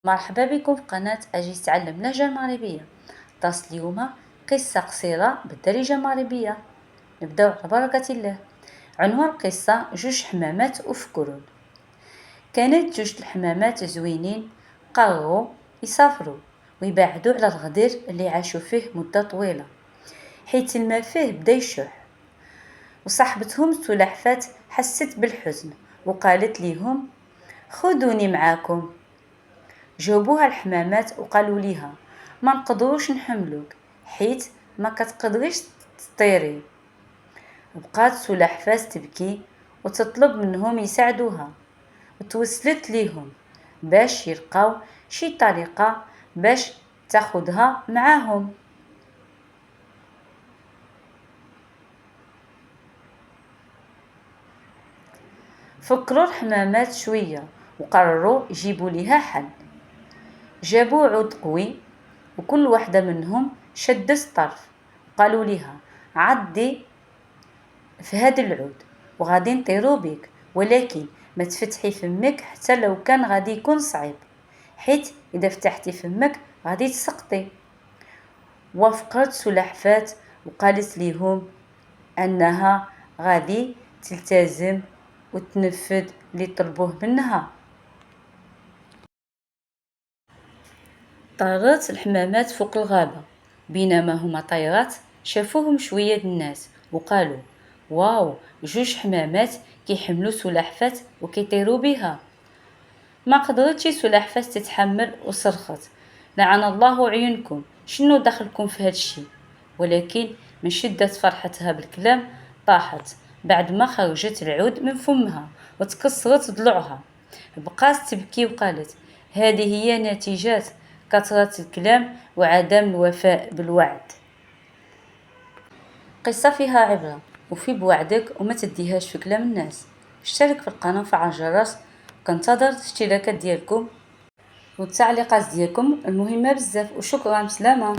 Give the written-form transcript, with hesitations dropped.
مرحبا بكم في قناة أجي تعلم اللهجة المغربية. درس اليوم قصة قصيرة بالدارجة المغربية. نبداو على بركة الله. عنوان القصة: جوج حمامات وفكرون. كانت جوج الحمامات زوينين قرروا يسافروا ويبعدوا على الغدير اللي عاشوا فيه مدة طويلة، حيث الماء فيه بدا يشح. وصاحبتهم سلحفاة حست بالحزن وقالت ليهم: خذوني معاكم. جاوبوها الحمامات وقالوا ليها: ما نقدروش نحملوك حيت ما كتقدريش تطيري. بقات سلحفاة تبكي وتطلب منهم يساعدوها، وتوسلت ليهم باش يلقاو شي طريقة باش تاخدها معاهم. فكروا الحمامات شوية وقرروا يجيبوا ليها حل. جابوا عود قوي وكل واحدة منهم شدت طرف، قالوا ليها: عضي في هذا العود وغادي نطيروا بك، ولكن ما تفتحي فمك حتى لو كان غادي يكون صعيب، حيت اذا فتحتي فمك غادي تسقطي. وافقت سلحفاة وقالت ليهم انها غادي تلتزم وتنفذ اللي طلبوه منها. طارت الحمامات فوق الغابة، بينما هما طايرات شافوهم شوية الناس وقالوا: واو، جوج حمامات كيحملوا سلحفاة وكيطيروا بها. ما قدرتش سلحفاة تتحمل وصرخت: لعن الله عيونكم، شنو دخلكم في هادشي؟ ولكن من شدة فرحتها بالكلام طاحت بعد ما خرجت العود من فمها وتكسرت ضلوعها. بقات تبكي وقالت: هذه هي نتيجة كثرة الكلام وعدم الوفاء بالوعد. قصة فيها عبرة وفي بوعدك وما تديهاش في كلام الناس. اشترك في القناة وفعل الجرس، كنتظر الاشتراكات ديالكم والتعليقات ديالكم المهمة بزاف. وشكرا، بسلامة.